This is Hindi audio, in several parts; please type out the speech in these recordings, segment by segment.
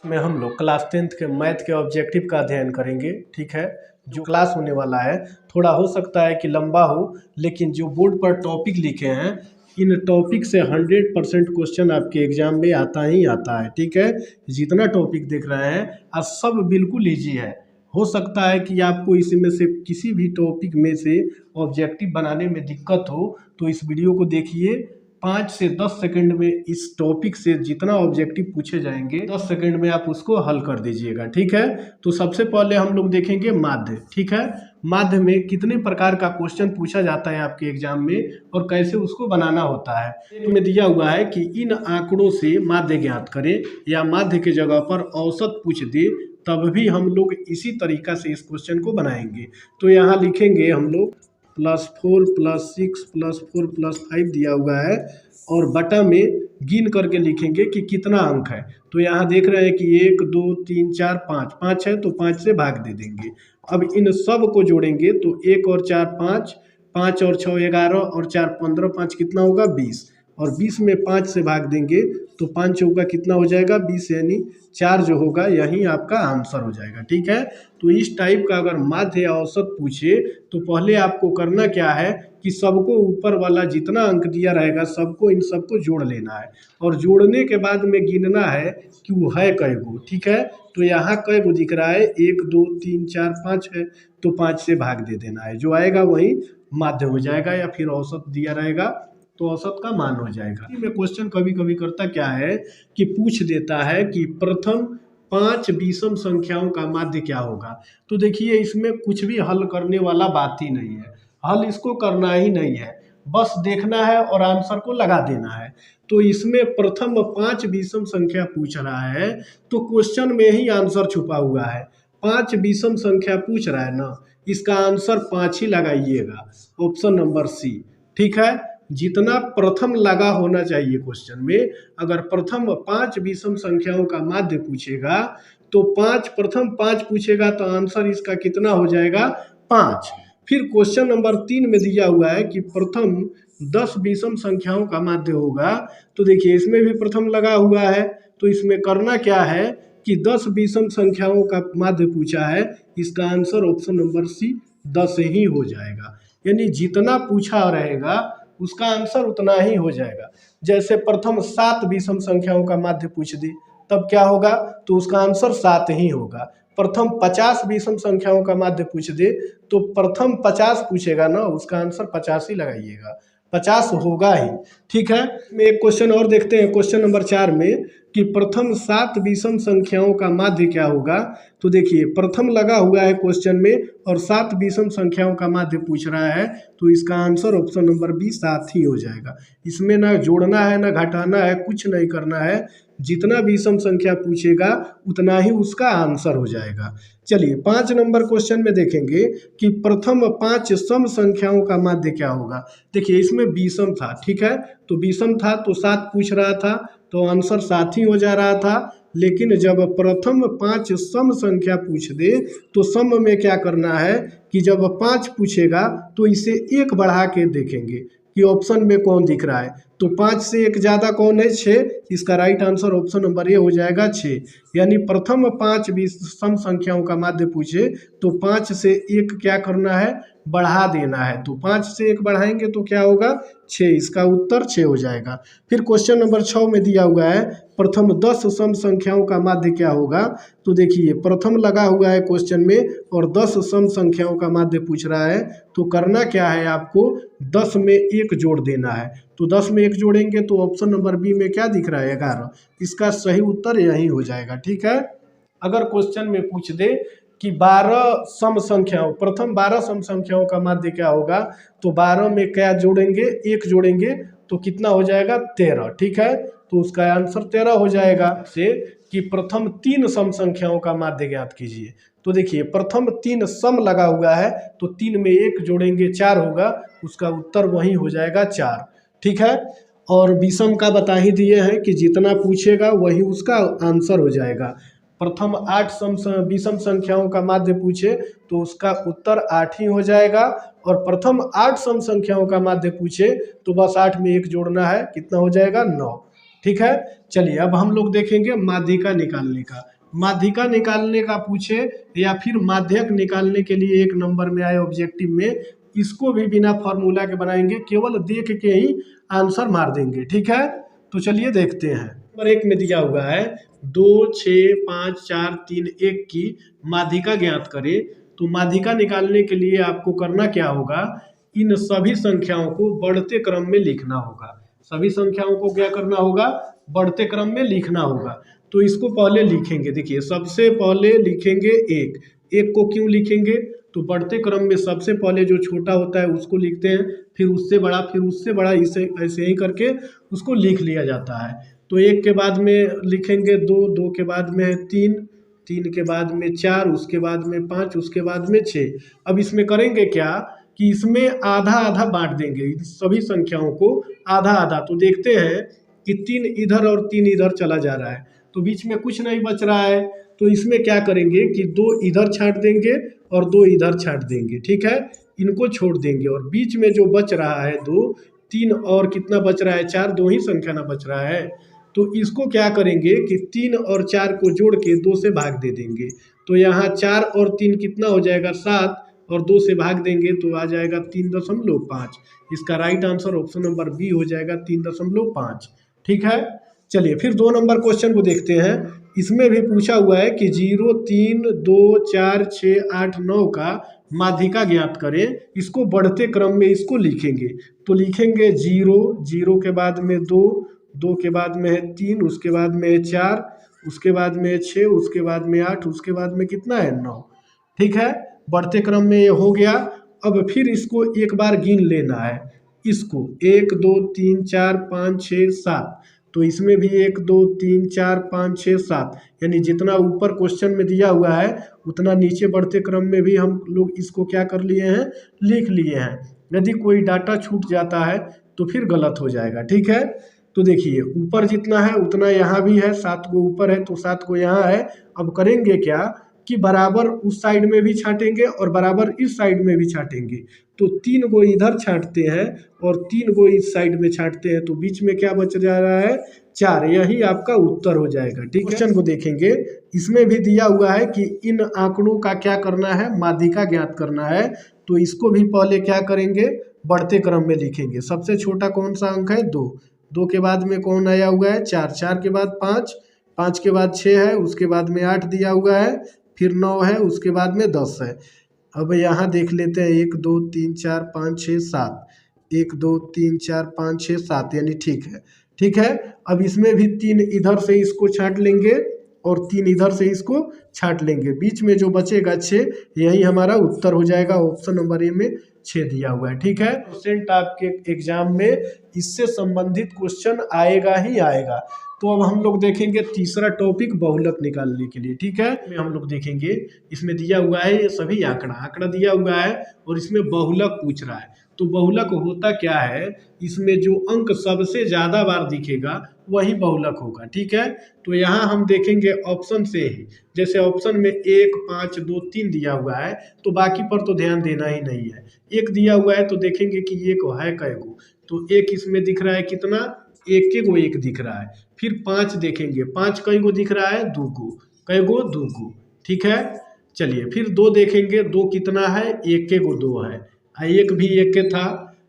में हम लोग क्लास 10th के मैथ के ऑब्जेक्टिव का अध्ययन करेंगे। ठीक है, जो क्लास होने वाला है थोड़ा हो सकता है कि लंबा हो, लेकिन जो बोर्ड पर टॉपिक लिखे हैं इन टॉपिक से 100% क्वेश्चन आपके एग्जाम में आता ही आता है। ठीक है, जितना टॉपिक देख रहे हैं आज सब बिल्कुल ईजी है। हो सकता है कि आपको इसमें से किसी भी टॉपिक में से ऑब्जेक्टिव बनाने में दिक्कत हो, तो इस वीडियो को देखिए। 5 से 10 सेकंड में इस टॉपिक से जितना ऑब्जेक्टिव पूछे जाएंगे 10 सेकंड में आप उसको हल कर दीजिएगा। ठीक है, तो सबसे पहले हम लोग देखेंगे माध्य। ठीक है, माध्य में कितने प्रकार का क्वेश्चन पूछा जाता है आपके एग्जाम में और कैसे उसको बनाना होता है। इसमें दिया हुआ है कि इन आंकड़ों से माध्य ज्ञात करें या माध्य की जगह पर औसत पूछ दे, तब भी हम लोग इसी तरीका से इस क्वेश्चन को बनाएंगे। तो यहाँ लिखेंगे हम लोग +4 +6 +4 +5 दिया हुआ है और बटा में गिन करके लिखेंगे कि कितना अंक है। तो यहाँ देख रहे हैं कि 1 2 3 4 5 5 है, तो 5 से भाग दे देंगे। अब इन सब को जोड़ेंगे तो 1 और 4 5, 5 और 6 11 और 4 15, 5 कितना होगा 20, और 20 में 5 से भाग देंगे तो 5 चौका कितना हो जाएगा 20, यानी 4 जो होगा यही आपका आंसर हो जाएगा। ठीक है, तो इस टाइप का अगर माध्य या औसत पूछे तो पहले आपको करना क्या है कि सबको ऊपर वाला जितना अंक दिया रहेगा सबको इन सबको जोड़ लेना है और जोड़ने के बाद में गिनना है कि वो है कै गो। ठीक है, तो यहाँ कै गो दिख रहा है 1 2 3 4 5 है, तो 5 से भाग दे देना है, जो आएगा वही माध्य हो जाएगा या फिर औसत दिया रहेगा तो औसत का मान हो जाएगा। में क्वेश्चन कभी कभी करता क्या है कि पूछ देता है कि प्रथम 5 विषम संख्याओं का माध्य क्या होगा। तो देखिए इसमें कुछ भी हल करने वाला बात ही नहीं है, हल इसको करना ही नहीं है, बस देखना है और आंसर को लगा देना है। तो इसमें प्रथम 5 विषम संख्या पूछ रहा है तो क्वेश्चन में ही आंसर छुपा हुआ है। 5 विषम संख्या पूछ रहा है ना, इसका आंसर 5 ही लगाइएगा, ऑप्शन नंबर सी। ठीक है, जितना प्रथम लगा होना चाहिए क्वेश्चन में, अगर प्रथम 5 विषम संख्याओं का माध्य पूछेगा तो प्रथम 5 पूछेगा तो आंसर इसका कितना हो जाएगा 5। फिर क्वेश्चन नंबर 3 में दिया हुआ है कि प्रथम 10 विषम संख्याओं का माध्य होगा, तो देखिए इसमें भी प्रथम लगा हुआ है, तो इसमें करना क्या है कि 10 विषम संख्याओं का माध्य पूछा है, इसका आंसर ऑप्शन नंबर सी 10 ही हो जाएगा। यानी जितना पूछा रहेगा उसका आंसर उतना ही हो जाएगा। जैसे प्रथम 7 विषम संख्याओं का माध्य पूछ दे तब क्या होगा, तो उसका आंसर 7 ही होगा। प्रथम 50 विषम संख्याओं का माध्य पूछ दे तो प्रथम 50 पूछेगा ना, उसका आंसर 50 ही लगाइएगा, 50 होगा ही। ठीक है, एक क्वेश्चन और देखते हैं क्वेश्चन नंबर 4 में कि प्रथम 7 विषम संख्याओं का माध्य क्या होगा। तो देखिए प्रथम लगा हुआ है क्वेश्चन में और 7 विषम संख्याओं का माध्य पूछ रहा है, तो इसका आंसर ऑप्शन नंबर बी 7 ही हो जाएगा। इसमें ना जोड़ना है ना घटाना है, कुछ नहीं करना है, जितना विषम संख्या पूछेगा उतना ही उसका आंसर हो जाएगा। चलिए 5 नंबर क्वेश्चन में देखेंगे कि प्रथम 5 सम संख्याओं का माध्य क्या होगा। देखिए इसमें विषम था, ठीक है, तो विषम था तो 7 पूछ रहा था तो आंसर 7 ही हो जा रहा था। लेकिन जब प्रथम 5 सम संख्या पूछ दे तो सम में क्या करना है कि जब 5 पूछेगा तो इसे 1 बढ़ा के देखेंगे कि ऑप्शन में कौन दिख रहा है, तो 5 से 1 ज़्यादा कौन है 6, इसका right answer option number A हो जाएगा 6। यानी प्रथम 5 सम संख्याओं का माध्य पूछे तो 5 से 1 क्या करना है बढ़ा देना है, तो 5 से 1 बढ़ाएंगे तो क्या होगा 6, इसका उत्तर 6 हो जाएगा। फिर क्वेश्चन नंबर 6 में दिया हुआ है प्रथम 10 सम संख्याओं का माध्य क्या होगा। तो देखिए प्रथम लगा हुआ है क्वेश्चन में और 10 सम संख्याओं का माध्य पूछ रहा है, तो करना क्या है आपको 10 में 1 जोड़ देना है, तो 10 में 1 जोड़ेंगे तो ऑप्शन नंबर बी में क्या दिख रहा है 11, इसका सही उत्तर यही हो जाएगा। ठीक है, अगर क्वेश्चन में पूछ दे कि 12 सम संख्याओं प्रथम 12 सम संख्याओं का माध्य क्या होगा, तो 12 में क्या जोड़ेंगे 1 जोड़ेंगे तो कितना हो जाएगा 13। ठीक है, तो उसका आंसर 13 हो जाएगा। से कि प्रथम 3 सम संख्याओं का माध्य ज्ञात कीजिए। तो देखिए प्रथम 3 सम लगा हुआ है तो 3 में 1 जोड़ेंगे 4 होगा, उसका उत्तर वही हो जाएगा 4। ठीक है, और विषम का बता ही दिए हैं कि जितना पूछेगा वही उसका आंसर हो जाएगा। प्रथम 8 विषम संख्याओं का माध्य पूछे तो उसका उत्तर 8 ही हो जाएगा, और प्रथम 8 सम संख्याओं का माध्य पूछे तो बस 8 में 1 जोड़ना है, कितना हो जाएगा 9। ठीक है। चलिए अब हम लोग देखेंगे माध्यिका निकालने का। माध्यिका निकालने का पूछे या फिर माध्यक निकालने के लिए एक नंबर में आए ऑब्जेक्टिव में, इसको भी बिना फॉर्मूला के बनाएंगे, केवल देख के ही आंसर मार देंगे। ठीक है, तो चलिए देखते हैं। नंबर 1 में दिया हुआ है 2, 6, 5, 4, 3, 1 की माध्यिका ज्ञात करें। तो माध्यिका निकालने के लिए आपको करना क्या होगा, इन सभी संख्याओं को बढ़ते क्रम में लिखना होगा। सभी संख्याओं को क्या करना होगा, बढ़ते क्रम में लिखना होगा। तो इसको पहले लिखेंगे, देखिए सबसे पहले लिखेंगे एक। एक को क्यों लिखेंगे, तो बढ़ते क्रम में सबसे पहले जो छोटा होता है उसको लिखते हैं, फिर उससे बड़ा, फिर उससे बड़ा, इसे ऐसे ही करके उसको लिख लिया जाता है। तो एक के बाद में लिखेंगे दो, दो के बाद में है तीन, तीन के बाद में चार, उसके बाद में पाँच, उसके बाद में छः। अब इसमें करेंगे क्या कि इसमें आधा आधा बांट देंगे, सभी संख्याओं को आधा आधा। तो देखते हैं कि 3 इधर और 3 इधर चला जा रहा है, तो बीच में कुछ नहीं बच रहा है। तो इसमें क्या करेंगे कि 2 इधर छांट देंगे और 2 इधर छांट देंगे। ठीक है, इनको छोड़ देंगे और बीच में जो बच रहा है 2, 3 और कितना बच रहा है 4, 2 ही संख्या ना बच रहा है। तो इसको क्या करेंगे कि 3 और 4 को जोड़ के 2 से भाग दे देंगे। तो यहाँ 4 और 3 कितना हो जाएगा 7, और 2 से भाग देंगे तो आ जाएगा 3.5। इसका right answer option number B हो जाएगा 3.5। ठीक है, चलिए फिर 2 नंबर क्वेश्चन को देखते हैं। इसमें भी पूछा हुआ है कि 0, 3, 2, 4, 6, 8, 9 का माध्यिका ज्ञात करें। इसको बढ़ते क्रम में इसको लिखेंगे। तो लिखेंगे 0, 0 के बाद में 2, 2 के बाद में है 3, उसके बाद में है 4, उसके बाद में है 6, उसके बाद में 8, उसके बाद में कितना है 9। ठीक है, बढ़ते क्रम में ये हो गया। अब फिर इसको एक बार गिन लेना है, इसको 1, 2, 3, 4, 5, 6, 7। तो इसमें भी 1, 2, 3, 4, 5, 6, 7, यानी जितना ऊपर क्वेश्चन में दिया हुआ है उतना नीचे बढ़ते क्रम में भी हम लोग इसको क्या कर लिए हैं, लिख लिए हैं। यदि कोई डाटा छूट जाता है तो फिर गलत हो जाएगा। ठीक है, तो देखिए ऊपर जितना है उतना यहाँ भी है, 7 को ऊपर है तो 7 को यहाँ है। अब करेंगे क्या कि बराबर उस साइड में भी छाटेंगे और बराबर इस साइड में भी छाटेंगे। तो 3 गो इधर छाटते हैं और 3 गो इस साइड में छाटते हैं, तो बीच में क्या बच जा रहा है 4। यही आपका उत्तर हो जाएगा। ठीक है, क्वेश्चन को देखेंगे। इसमें भी दिया हुआ है कि इन आंकड़ों का क्या करना है, माध्यिका ज्ञात करना है। तो इसको भी पहले क्या करेंगे, बढ़ते क्रम में लिखेंगे। सबसे छोटा कौन सा अंक है 2, 2 के बाद में कौन आया हुआ है 4, 4 के बाद 5, 5 के बाद 6 है, उसके बाद में 8 दिया हुआ है, फिर 9 है, उसके बाद में 10 है। अब यहाँ देख लेते हैं 1, 2, 3, 4, 5, 6, 7, 1, 2, 3, 4, 5, 6, 7, यानी ठीक है। ठीक है, अब इसमें भी 3 इधर से इसको छांट लेंगे और 3 इधर से इसको छांट लेंगे। बीच में जो बचेगा 6, यही हमारा उत्तर हो जाएगा। ऑप्शन नंबर ए में 6 दिया हुआ है। ठीक है, परसेंट आपके एग्जाम में इससे संबंधित क्वेश्चन आएगा ही आएगा। तो अब हम लोग देखेंगे तीसरा टॉपिक बहुलक निकालने के लिए। ठीक है, हम लोग देखेंगे इसमें दिया हुआ है ये सभी आंकड़ा दिया हुआ है और इसमें बहुलक पूछ रहा है। तो बहुलक होता क्या है, इसमें जो अंक सबसे ज़्यादा बार दिखेगा वही बहुलक होगा। ठीक है, तो यहाँ हम देखेंगे ऑप्शन से ही, जैसे ऑप्शन में 1, 5, 2, 3 दिया हुआ है तो बाकी पर तो ध्यान देना ही नहीं है। 1 दिया हुआ है तो देखेंगे कि ये को है कैगो, तो 1 इसमें दिख रहा है कितना, 1 के गो 1 दिख रहा है। फिर 5 देखेंगे, 5 कई गो दिख रहा है 2 गो, कैगो 2 गो। ठीक है, चलिए फिर 2 देखेंगे, 2 कितना है 1 के गो 2 है, 1 भी 1 के था।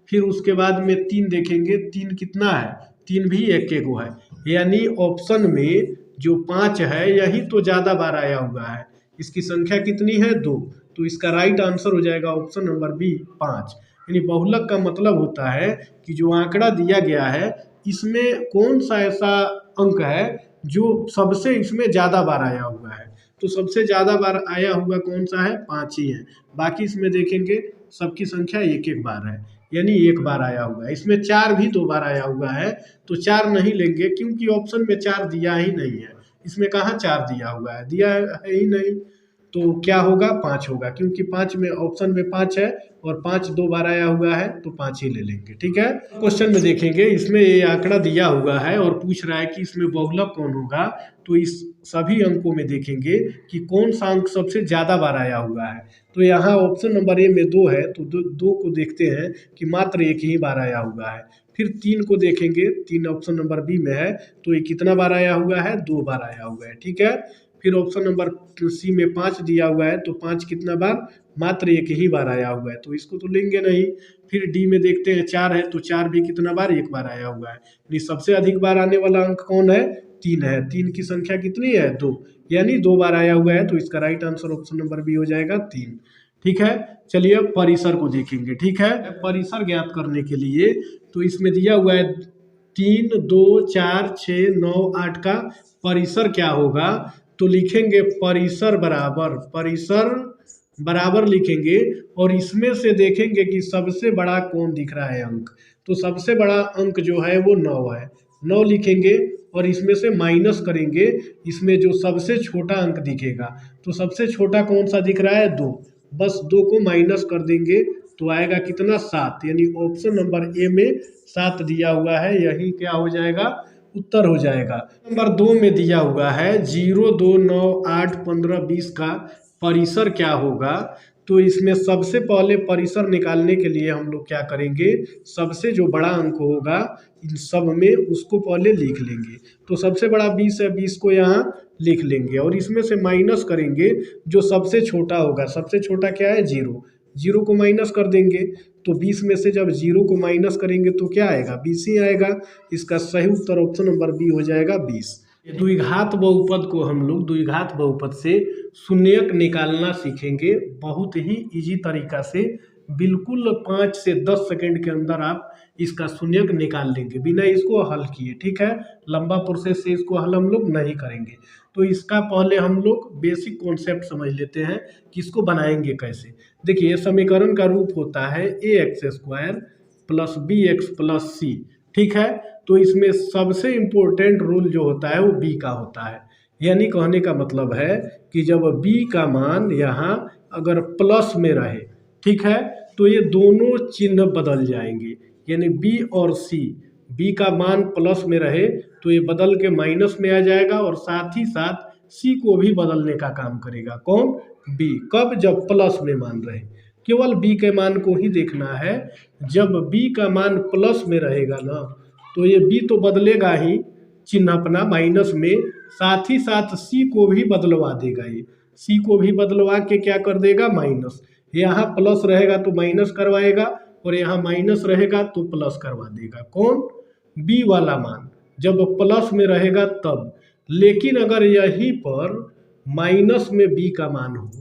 फिर उसके बाद में 3 देखेंगे, 3 कितना है 3 भी 1 के गो है, यानी ऑप्शन में जो 5 है यही तो ज़्यादा बार आया हुआ है। इसकी संख्या कितनी है 2, तो इसका राइट आंसर हो जाएगा ऑप्शन नंबर बी 5। यानी बहुलक का मतलब होता है कि जो आंकड़ा दिया गया है इसमें कौन सा ऐसा अंक है जो सबसे इसमें ज़्यादा बार आया हुआ है। तो सबसे ज़्यादा बार आया हुआ कौन सा है, 5 ही है। बाकी इसमें देखेंगे सबकी संख्या 1-1 बार है, यानी 1 बार आया हुआ है। इसमें 4 भी 2 बार आया हुआ है तो 4 नहीं लेंगे क्योंकि ऑप्शन में 4 दिया ही नहीं है। इसमें कहाँ 4 दिया हुआ है, दिया है ही नहीं। तो क्या होगा 5 होगा, क्योंकि 5 में ऑप्शन में 5 है और 5 2 बार आया हुआ है तो 5 ही ले लेंगे। ठीक है, क्वेश्चन में देखेंगे इसमें ये आंकड़ा दिया हुआ है और पूछ रहा है कि इसमें बहुलक कौन होगा। तो इस सभी अंकों में देखेंगे कि कौन सा अंक सबसे ज़्यादा बार आया हुआ है। तो यहाँ ऑप्शन नंबर ए में 2 है तो 2 को देखते हैं कि मात्र 1 ही बार आया हुआ है। फिर 3 को देखेंगे, 3 ऑप्शन नंबर बी में है तो ये कितना बार आया हुआ है, 2 बार आया हुआ है, ठीक है। फिर ऑप्शन नंबर सी में 5 दिया हुआ है तो 5 कितना बार, मात्र एक ही बार आया हुआ है तो इसको तो लेंगे नहीं। फिर डी में देखते हैं 4 है तो 4 भी कितना बार, एक बार आया हुआ है। यानी सबसे अधिक बार आने वाला अंक कौन है, 3 है। 3 की संख्या कितनी है, 2, यानी 2 बार आया हुआ है तो इसका right answer option number B हो जाएगा 3, ठीक है। चलिए अब परिसर को देखेंगे, ठीक है। परिसर ज्ञात करने के लिए तो इसमें दिया हुआ है 3, 2, 4, 6, 9, 8 का परिसर क्या होगा, तो लिखेंगे परिसर बराबर लिखेंगे और इसमें से देखेंगे कि सबसे बड़ा कौन दिख रहा है अंक, तो सबसे बड़ा अंक जो है वो 9 है, 9 लिखेंगे और इसमें से माइनस करेंगे, इसमें जो सबसे छोटा अंक दिखेगा तो सबसे छोटा कौन सा दिख रहा है, 2, बस 2 को माइनस कर देंगे तो आएगा कितना, 7, यानी ऑप्शन नंबर ए में 7 दिया हुआ है, यही क्या हो जाएगा, उत्तर हो जाएगा। नंबर 2 में दिया हुआ है 0, 2, 9, 8, 15, 20 का परिसर क्या होगा, तो इसमें सबसे पहले परिसर निकालने के लिए हम लोग क्या करेंगे, सबसे जो बड़ा अंक होगा इन सब में उसको पहले लिख लेंगे, तो सबसे बड़ा 20 है, 20 को यहाँ लिख लेंगे और इसमें से माइनस करेंगे जो सबसे छोटा होगा, सबसे छोटा क्या है, 0, 0 को माइनस कर देंगे तो 20 में से जब 0 को माइनस करेंगे तो क्या आएगा, 20 ही आएगा। इसका सही उत्तर ऑप्शन नंबर बी हो जाएगा 20। द्विघात बहुपद को हम लोग द्विघात बहुपद से शून्यक निकालना सीखेंगे बहुत ही इजी तरीका से, बिल्कुल 5 से 10 सेकंड के अंदर आप इसका शून्यक निकाल लेंगे बिना इसको हल किए, ठीक है। लंबा प्रोसेस से इसको हल हम लोग नहीं करेंगे, तो इसका पहले हम लोग बेसिक कॉन्सेप्ट समझ लेते हैं कि इसको बनाएंगे कैसे। देखिए समीकरण का रूप होता है ax² plus bx plus c, ठीक है। तो इसमें सबसे इम्पोर्टेंट रूल जो होता है वो b का होता है, यानी कहने का मतलब है कि जब b का मान यहाँ अगर प्लस में रहे, ठीक है, तो ये दोनों चिन्ह बदल जाएंगे, यानी b और c, b का मान प्लस में रहे तो ये बदल के माइनस में आ जाएगा और साथ ही साथ c को भी बदलने का काम करेगा, कौन, b, कब, जब प्लस में मान रहे। केवल b के मान को ही देखना है, जब b का मान प्लस में रहेगा ना तो ये b तो बदलेगा ही चिन्ह अपना माइनस में, साथ ही साथ c को भी बदलवा देगा, ये c को भी बदलवा के क्या कर देगा, माइनस, यहाँ प्लस रहेगा तो माइनस करवाएगा और यहाँ माइनस रहेगा तो प्लस करवा देगा, कौन, b वाला मान जब प्लस में रहेगा तब। लेकिन अगर यहीं पर माइनस में b का मान हो,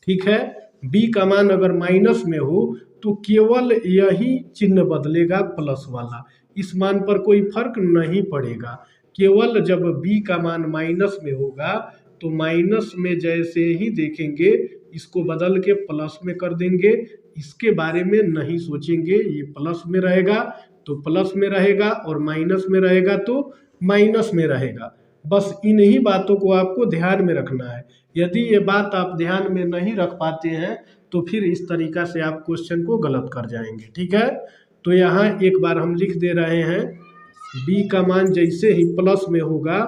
ठीक है, b का मान अगर माइनस में हो तो केवल यही चिन्ह बदलेगा प्लस वाला, इस मान पर कोई फर्क नहीं पड़ेगा। केवल जब b का मान माइनस में होगा तो माइनस में जैसे ही देखेंगे इसको बदल के प्लस में कर देंगे, इसके बारे में नहीं सोचेंगे, ये प्लस में रहेगा तो प्लस में रहेगा और माइनस में रहेगा तो माइनस में रहेगा। बस इन्हीं बातों को आपको ध्यान में रखना है। यदि ये बात आप ध्यान में नहीं रख पाते हैं तो फिर इस तरीका से आप क्वेश्चन को गलत कर जाएंगे, ठीक है। तो यहाँ एक बार हम लिख दे रहे हैं, b का मान जैसे ही प्लस में होगा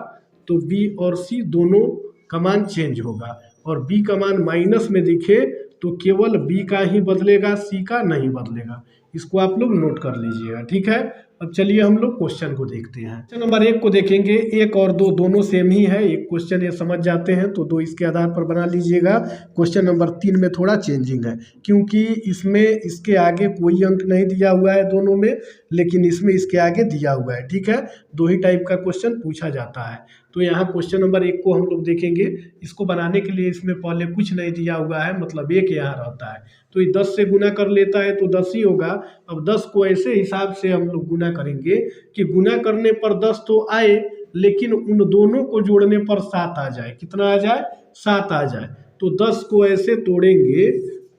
तो b और c दोनों का मान चेंज होगा और b का मान माइनस में दिखे तो केवल b का ही बदलेगा, c का नहीं बदलेगा, इसको आप लोग नोट कर लीजिएगा, ठीक है। अब चलिए हम लोग क्वेश्चन को देखते हैं। क्वेश्चन नंबर 1 को देखेंगे, 1 और 2 दोनों सेम ही है, एक क्वेश्चन ये समझ जाते हैं तो 2 इसके आधार पर बना लीजिएगा। क्वेश्चन नंबर 3 में थोड़ा चेंजिंग है क्योंकि इसमें इसके आगे कोई अंक नहीं दिया हुआ है दोनों में, लेकिन इसमें इसके आगे दिया हुआ है, ठीक है। 2 ही टाइप का क्वेश्चन पूछा जाता है। तो यहाँ क्वेश्चन नंबर 1 को हम लोग देखेंगे, इसको बनाने के लिए इसमें पहले कुछ नहीं दिया हुआ है, मतलब 1 यहाँ रहता है तो ये 10 से गुना कर लेता है तो 10 ही होगा। अब 10 को ऐसे हिसाब से हम लोग गुना करेंगे कि गुना करने पर 10 तो आए लेकिन उन दोनों को जोड़ने पर 7 आ जाए, कितना आ जाए, 7 आ जाए। तो 10 को ऐसे तोड़ेंगे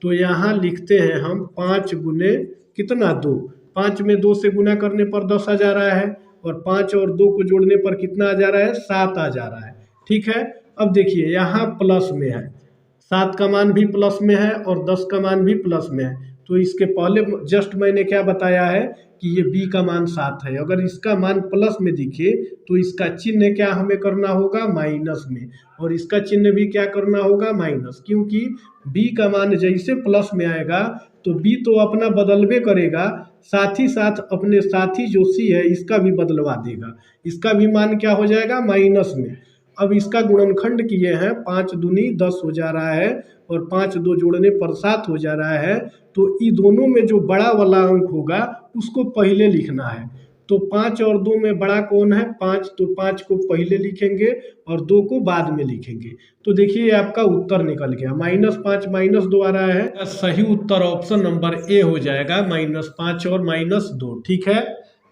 तो यहाँ लिखते हैं हम 5 गुने कितना, 2, 5 में 2 से गुना करने पर 10 आ जा रहा है और 5 और 2 को जोड़ने पर कितना आ जा रहा है, 7 आ जा रहा है, ठीक है। अब देखिए यहाँ प्लस में है, 7 का मान भी प्लस में है और 10 का मान भी प्लस में है, तो इसके पहले जस्ट मैंने क्या बताया है कि ये b का मान 7 है। अगर इसका मान प्लस में दिखे तो इसका चिन्ह क्या हमें करना होगा, माइनस में, और इसका चिन्ह भी क्या करना होगा, माइनस, क्योंकि b का मान जैसे प्लस में आएगा तो b तो अपना बदलबे करेगा साथ ही साथ अपने साथी जो सी है इसका भी बदलवा देगा। इसका भी मान क्या हो जाएगा, माइनस में। अब इसका गुणनखंड किए हैं, 5 दूनी 10 हो जा रहा है और 5 दो जोड़ने पर 7 हो जा रहा है। तो इन दोनों में जो बड़ा वाला अंक होगा उसको पहले लिखना है। तो 5 और 2 में बड़ा कौन है, 5, तो 5 को पहले लिखेंगे और 2 को बाद में लिखेंगे। तो देखिए आपका उत्तर निकल गया, -5 -2 आ रहा है। सही उत्तर ऑप्शन नंबर ए हो जाएगा, -5 और -2। ठीक है,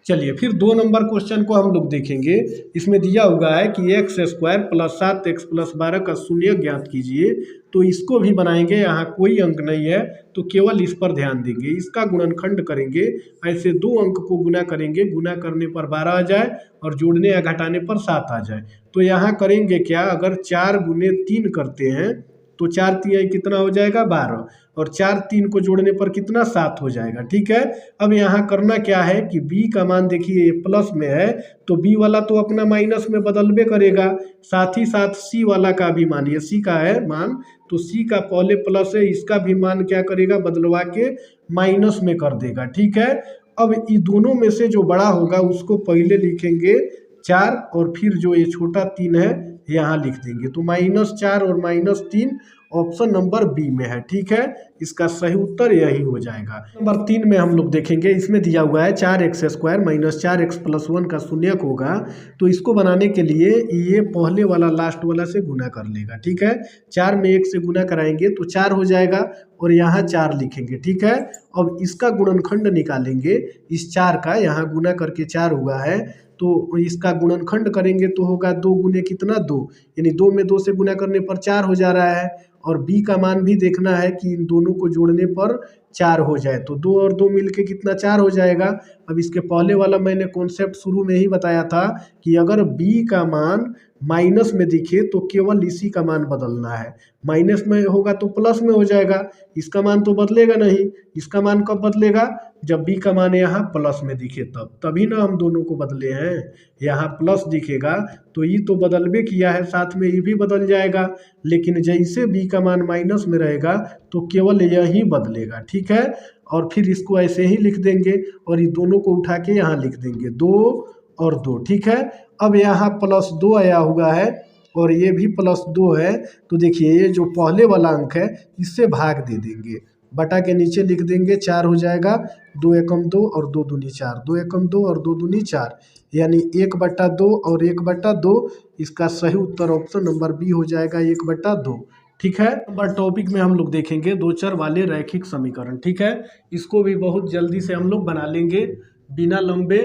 चलिए फिर 2 नंबर क्वेश्चन को हम लोग देखेंगे। इसमें दिया हुआ है कि x² + 7x + 12 का शून्य ज्ञात कीजिए। तो इसको भी बनाएंगे, यहाँ कोई अंक नहीं है तो केवल इस पर ध्यान देंगे। इसका गुणनखंड करेंगे, ऐसे 2 अंक को गुना करेंगे, गुना करने पर 12 आ जाए और जोड़ने या घटाने पर 7 आ जाए। तो यहाँ करेंगे क्या, अगर 4 × 3 करते हैं तो 4 तिहाई कितना हो जाएगा, 12, और 4 3 को जोड़ने पर कितना, 7 हो जाएगा। ठीक है, अब यहाँ करना क्या है कि b का मान देखिए प्लस में है तो b वाला तो अपना माइनस में बदलबे करेगा, साथ ही साथ c वाला का भी मान, ये c का है मान तो c का पहले प्लस है, इसका भी मान क्या करेगा, बदलवा के माइनस में कर देगा। ठीक है, अब इन दोनों में से जो बड़ा होगा उसको पहले लिखेंगे 4 और फिर जो ये छोटा 3 है यहाँ लिख देंगे। तो -4 और -3 ऑप्शन नंबर बी में है। ठीक है, इसका सही उत्तर यही हो जाएगा। नंबर 3 में हम लोग देखेंगे, इसमें दिया हुआ है 4x² - 4x + 1 का शून्यक होगा। तो इसको बनाने के लिए ये पहले वाला लास्ट वाला से गुना कर लेगा। ठीक है, 4 में 1 से गुना कराएंगे तो 4 हो जाएगा और यहाँ 4 लिखेंगे। ठीक है, अब इसका गुणनखंड निकालेंगे, इस 4 का यहाँ गुना करके 4 हुआ है तो इसका गुणनखंड करेंगे तो होगा 2 गुने कितना, 2, यानी 2 में 2 से गुना करने पर 4 हो जा रहा है। और b का मान भी देखना है कि इन दोनों को जोड़ने पर 4 हो जाए, तो 2 और 2 मिलके कितना, 4 हो जाएगा। अब इसके पहले वाला मैंने कॉन्सेप्ट शुरू में ही बताया था कि अगर b का मान माइनस में दिखे तो केवल इसी का मान बदलना है, माइनस में होगा तो प्लस में हो जाएगा, इसका मान तो बदलेगा नहीं। इसका मान कब बदलेगा, जब b का मान यहाँ प्लस में दिखे तब, तभी ना हम दोनों को बदले हैं। यहाँ प्लस दिखेगा तो ये तो बदलबे किया है, साथ में ये भी बदल जाएगा, लेकिन जैसे b का मान माइनस में रहेगा तो केवल यही बदलेगा। ठीक है, और फिर इसको ऐसे ही लिख देंगे और ये दोनों को उठा के यहाँ लिख देंगे, 2 और 2। ठीक है, अब यहाँ +2 आया हुआ है और ये भी +2 है, तो देखिए ये जो पहले वाला अंक है इससे भाग दे देंगे, बटा के नीचे लिख देंगे, 4 हो जाएगा, 2 एकम 2 और 2 दूनी 4, 2 एकम 2 और 2 दूनी 4, यानी 1/2 और 1/2। इसका सही उत्तर ऑप्शन नंबर बी हो जाएगा, 1/2। ठीक है, नंबर टॉपिक में हम लोग देखेंगे दो चर वाले रैखिक समीकरण। ठीक है, इसको भी बहुत जल्दी से हम लोग बना लेंगे बिना लंबे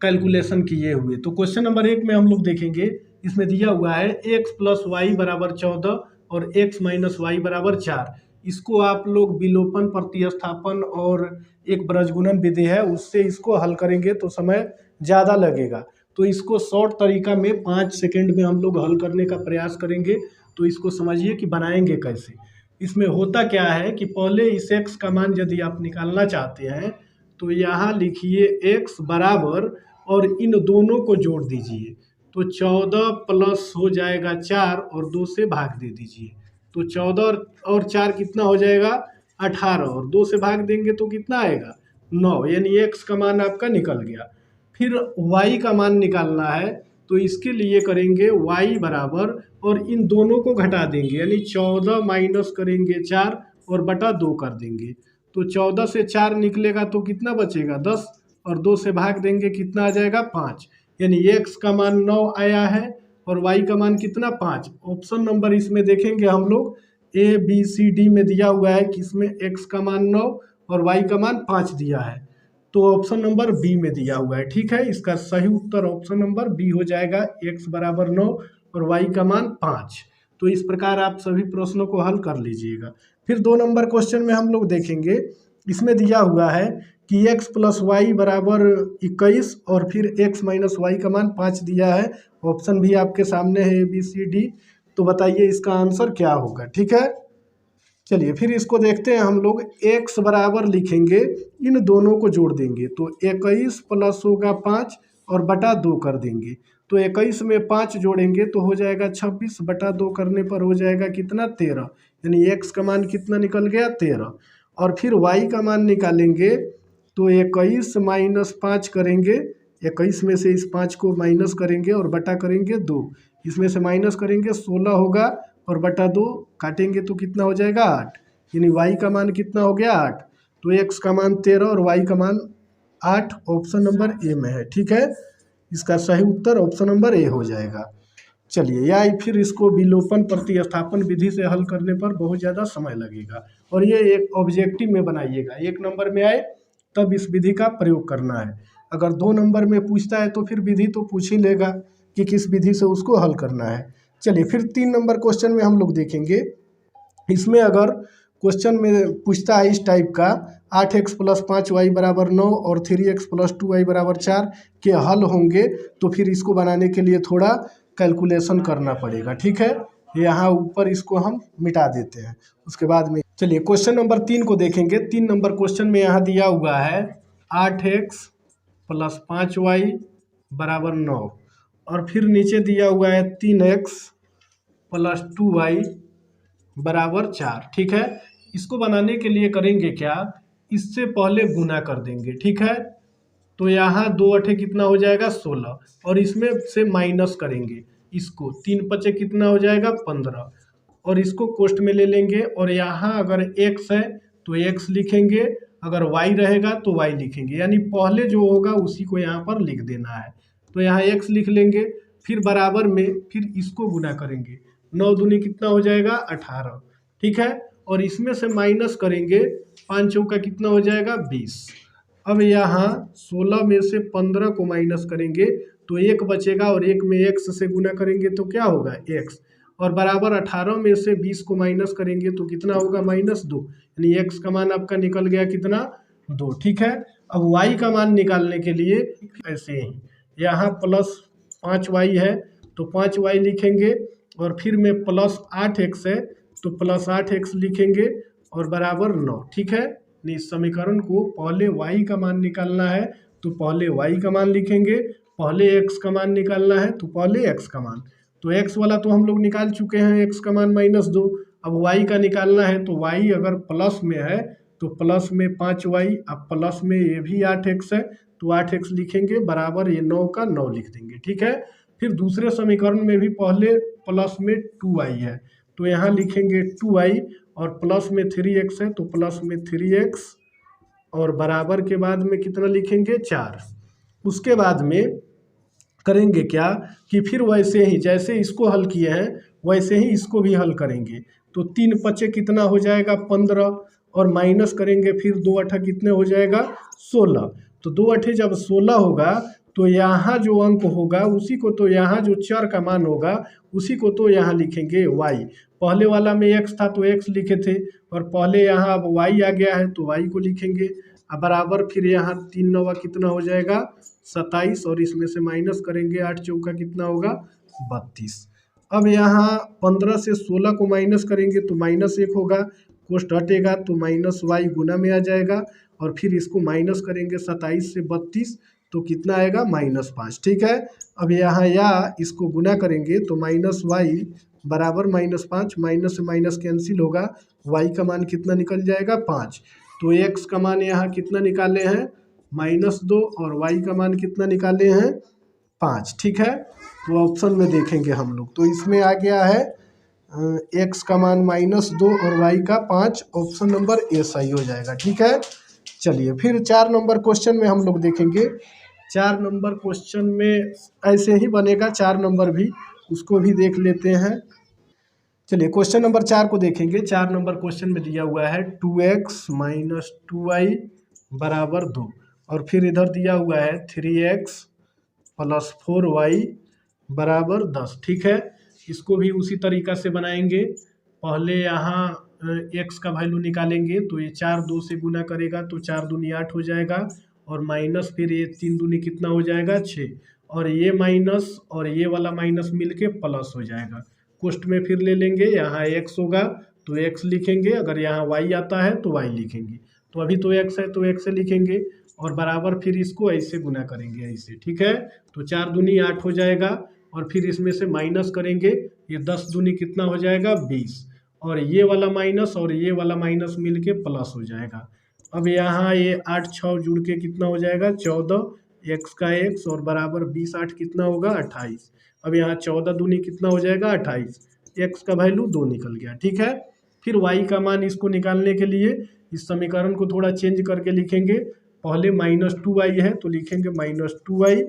कैलकुलेशन किए हुए। तो क्वेश्चन नंबर 1 में हम लोग देखेंगे, इसमें दिया हुआ है x + y = 14 और x - y = 4। इसको आप लोग विलोपन, प्रतिस्थापन और एक ब्रजगुणन विधि है उससे इसको हल करेंगे तो समय ज़्यादा लगेगा। तो इसको शॉर्ट तरीका में 5 सेकंड में हम लोग हल करने का प्रयास करेंगे। तो इसको समझिए कि बनाएंगे कैसे। इसमें होता क्या है कि पहले इस x का मान यदि आप निकालना चाहते हैं तो यहाँ लिखिए x बराबर और इन दोनों को जोड़ दीजिए, तो 14 प्लस हो जाएगा 4 और 2 से भाग दे दीजिए, तो 14 और 4 कितना हो जाएगा, 18, और 2 से भाग देंगे तो कितना आएगा, 9, यानी x का मान आपका निकल गया। फिर y का मान निकालना है तो इसके लिए करेंगे y बराबर और इन दोनों को घटा देंगे, यानी 14 माइनस करेंगे 4 और बटा 2 कर देंगे, तो 14 से 4 निकलेगा तो कितना बचेगा, 10, और 2 से भाग देंगे कितना आ जाएगा, 5, यानी x का मान 9 आया है और y का मान कितना, 5। ऑप्शन नंबर इसमें देखेंगे हम लोग A B C D में दिया हुआ है कि इसमें x का मान 9 और y का मान 5 दिया है, तो ऑप्शन नंबर बी में दिया हुआ है। ठीक है, इसका सही उत्तर ऑप्शन नंबर बी हो जाएगा, x बराबर 9 और y का मान 5। तो इस प्रकार आप सभी प्रश्नों को हल कर लीजिएगा। फिर 2 नंबर क्वेश्चन में हम लोग देखेंगे, इसमें दिया हुआ है कि x + y बराबर 21 और फिर x - y का मान 5 दिया है। ऑप्शन भी आपके सामने है ABCD, तो बताइए इसका आंसर क्या होगा। ठीक है, चलिए फिर इसको देखते हैं हम लोग। x बराबर लिखेंगे, इन दोनों को जोड़ देंगे तो 21 प्लस होगा 5 और बटा 2 कर देंगे, तो 21 में 5 जोड़ेंगे तो हो जाएगा 26, बटा 2 करने पर हो जाएगा कितना, 13, यानी x का मान कितना निकल गया, 13। और फिर y का मान निकालेंगे, तो 21 माइनस 5 करेंगे, 21 में से इस 5 को माइनस करेंगे और बटा करेंगे 2, इसमें से माइनस करेंगे 16 होगा और बटा 2 काटेंगे तो कितना हो जाएगा 8, यानी y का मान कितना हो गया 8। तो x का मान 13 और y का मान 8 ऑप्शन नंबर ए में है। ठीक है, इसका सही उत्तर ऑप्शन नंबर ए हो जाएगा। चलिए, या फिर इसको विलोपन प्रतिस्थापन विधि से हल करने पर बहुत ज़्यादा समय लगेगा और ये एक ऑब्जेक्टिव में बनाइएगा, 1 नंबर में आए तब इस विधि का प्रयोग करना है। अगर 2 नंबर में पूछता है तो फिर विधि तो पूछ ही लेगा कि किस विधि से उसको हल करना है। चलिए, फिर 3 नंबर क्वेश्चन में हम लोग देखेंगे। इसमें अगर क्वेश्चन में पूछता है इस टाइप का 8x + 5y = 9 और 3x + 2y = 4 के हल होंगे, तो फिर इसको बनाने के लिए थोड़ा कैलकुलेशन करना पड़ेगा। ठीक है, यहाँ ऊपर इसको हम मिटा देते हैं। उसके बाद में चलिए क्वेश्चन नंबर 3 को देखेंगे। 3 नंबर क्वेश्चन में यहाँ दिया हुआ है 8x + 5y = 9 और फिर नीचे दिया हुआ है 3x + 2y = 4। ठीक है, इसको बनाने के लिए करेंगे क्या, इससे पहले गुना कर देंगे। ठीक है, तो यहाँ 2 अठे कितना हो जाएगा 16 और इसमें से माइनस करेंगे इसको, 3 पचे कितना हो जाएगा 15 और इसको कोष्ठ में ले लेंगे और यहाँ अगर x है तो x लिखेंगे, अगर y रहेगा तो y लिखेंगे, यानी पहले जो होगा उसी को यहाँ पर लिख देना है। तो यहाँ x लिख लेंगे, फिर बराबर में फिर इसको गुना करेंगे, 9 दूनी कितना हो जाएगा 18। ठीक है, और इसमें से माइनस करेंगे, 5 चौका कितना हो जाएगा 20। अब यहाँ 16 में से 15 को माइनस करेंगे तो 1 बचेगा और 1 में x से गुना करेंगे तो क्या होगा x, और बराबर 18 में से 20 को माइनस करेंगे तो कितना होगा -2, यानी x का मान आपका निकल गया कितना 2। ठीक है, अब y का मान निकालने के लिए ऐसे ही यहाँ +5y है तो 5y लिखेंगे और फिर में +8x है तो +8x लिखेंगे और बराबर 9। ठीक है, इस समीकरण को पहले y का मान निकालना है तो पहले y का मान लिखेंगे, पहले x का मान निकालना है तो पहले x का मान। तो x वाला तो हम लोग निकाल चुके हैं, x का मान -2। अब y का निकालना है तो y अगर प्लस में है तो प्लस में 5y, अब प्लस में ये भी 8x है तो 8x लिखेंगे बराबर ये 9 का 9 लिख देंगे। ठीक है, फिर दूसरे समीकरण में भी पहले प्लस में 2y है तो यहाँ लिखेंगे 2y और प्लस में 3x है तो प्लस में 3x और बराबर के बाद में कितना लिखेंगे 4। उसके बाद में करेंगे क्या कि फिर वैसे ही जैसे इसको हल किए हैं वैसे ही इसको भी हल करेंगे। तो 3 पचे कितना हो जाएगा 15 और माइनस करेंगे, फिर 2 अठा कितने हो जाएगा 16। तो 2 अठे जब 16 होगा तो यहाँ जो अंक होगा उसी को, तो यहाँ जो चर का मान होगा उसी को तो यहाँ लिखेंगे y। पहले वाला में x था तो x लिखे थे और पहले यहाँ अब y आ गया है तो y को लिखेंगे। अब बराबर फिर यहाँ 3 9 कितना हो जाएगा 27 और इसमें से माइनस करेंगे, 8 चौका कितना होगा 32। अब यहाँ 15 से 16 को माइनस करेंगे तो -1 होगा, कोष्ठ हटेगा तो -y गुना में आ जाएगा और फिर इसको माइनस करेंगे 27 से 32 तो कितना आएगा -5। ठीक है, अब यहाँ या इसको गुना करेंगे तो -y बराबर -5, माइनस से माइनस कैंसिल होगा, y का मान कितना निकल जाएगा 5। तो x का मान यहाँ कितना निकाले हैं -2 और y का मान कितना निकाले हैं 5। ठीक है, तो ऑप्शन में देखेंगे हम लोग तो इसमें आ गया है x का मान -2 और y का 5, ऑप्शन नंबर ए सही हो जाएगा। ठीक है, चलिए फिर 4 नंबर क्वेश्चन में हम लोग देखेंगे। 4 नंबर क्वेश्चन में ऐसे ही बनेगा, 4 नंबर भी उसको भी देख लेते हैं। चलिए क्वेश्चन नंबर 4 को देखेंगे। 4 नंबर क्वेश्चन में दिया हुआ है 2x - 2y = 2 और फिर इधर दिया हुआ है 3x + 4y = 10। ठीक है, इसको भी उसी तरीक़ा से बनाएंगे। पहले यहाँ x का वैल्यू निकालेंगे तो ये 4 2 से गुना करेगा तो 4 दूनी 8 हो जाएगा और माइनस फिर ये 3 दूनी कितना हो जाएगा 6 और ये माइनस और ये वाला माइनस मिलके प्लस हो जाएगा। कोष्ठ में फिर ले लेंगे, यहाँ x होगा तो x लिखेंगे, अगर यहाँ y आता है तो y लिखेंगे। तो अभी तो x है तो x लिखेंगे और बराबर फिर इसको ऐसे गुना करेंगे ऐसे। ठीक है, तो 4 दूनी 8 हो जाएगा और फिर इसमें से माइनस करेंगे, ये 10 दूनी कितना हो जाएगा 20 और ये वाला माइनस और ये वाला माइनस मिलके प्लस हो जाएगा। अब यहाँ ये 8 6 जुड़ के कितना हो जाएगा 14, x का x और बराबर 20 8 कितना होगा 28। अब यहाँ 14 दूनी कितना हो जाएगा 28, x का वैल्यू 2 निकल गया। ठीक है, फिर y का मान इसको निकालने के लिए इस समीकरण को थोड़ा चेंज करके लिखेंगे। पहले -2y है तो लिखेंगे -2y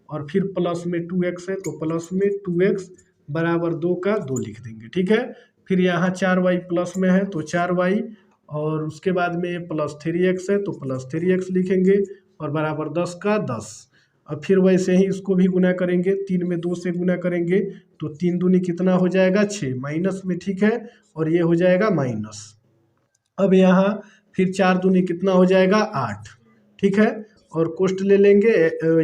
और फिर प्लस में 2x है तो प्लस में 2x बराबर 2 का 2 लिख देंगे। ठीक है, फिर यहाँ 4y प्लस में है तो 4y और उसके बाद में +3x है तो +3x लिखेंगे और बराबर 10 का 10। अब फिर वैसे ही इसको भी गुना करेंगे, 3 में 2 से गुना करेंगे तो 3 दूनी कितना हो जाएगा 6 माइनस में। ठीक है, और ये हो जाएगा माइनस। अब यहाँ फिर 4 दूनी कितना हो जाएगा 8। ठीक है, और कोष्ट ले लेंगे,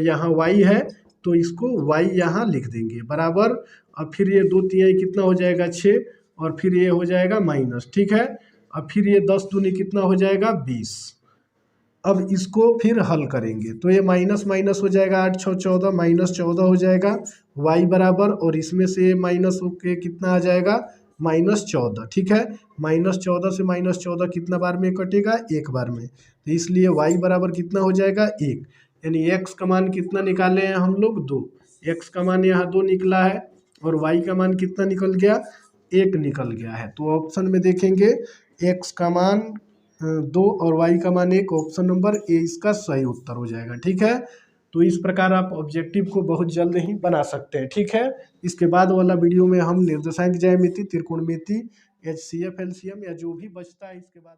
यहाँ y है तो इसको y यहाँ लिख देंगे बराबर। अब फिर ये 2 तिहाई कितना हो जाएगा 6 और फिर ये हो जाएगा माइनस। ठीक है, अब फिर ये 10 दूनी कितना हो जाएगा 20। अब इसको फिर हल करेंगे तो ये माइनस माइनस हो जाएगा, 8 6 14 -14 हो जाएगा y बराबर, और इसमें से माइनस होके कितना आ जाएगा -14। ठीक है, -14 से -14 कितना बार में कटेगा, एक बार में, तो इसलिए y बराबर कितना हो जाएगा 1। यानी x का मान कितना निकाले हैं हम लोग 2, x का मान यहाँ 2 निकला है और y का मान कितना निकल गया 1 निकल गया है। तो ऑप्शन में देखेंगे x का मान 2 और y का मान 1, ऑप्शन नंबर ए इसका सही उत्तर हो जाएगा। ठीक है, तो इस प्रकार आप ऑब्जेक्टिव को बहुत जल्द ही बना सकते हैं। ठीक है, इसके बाद वाला वीडियो में हम निर्देशांक ज्यामिति, त्रिकोणमिति, HCF, LCM या जो भी बचता है इसके बाद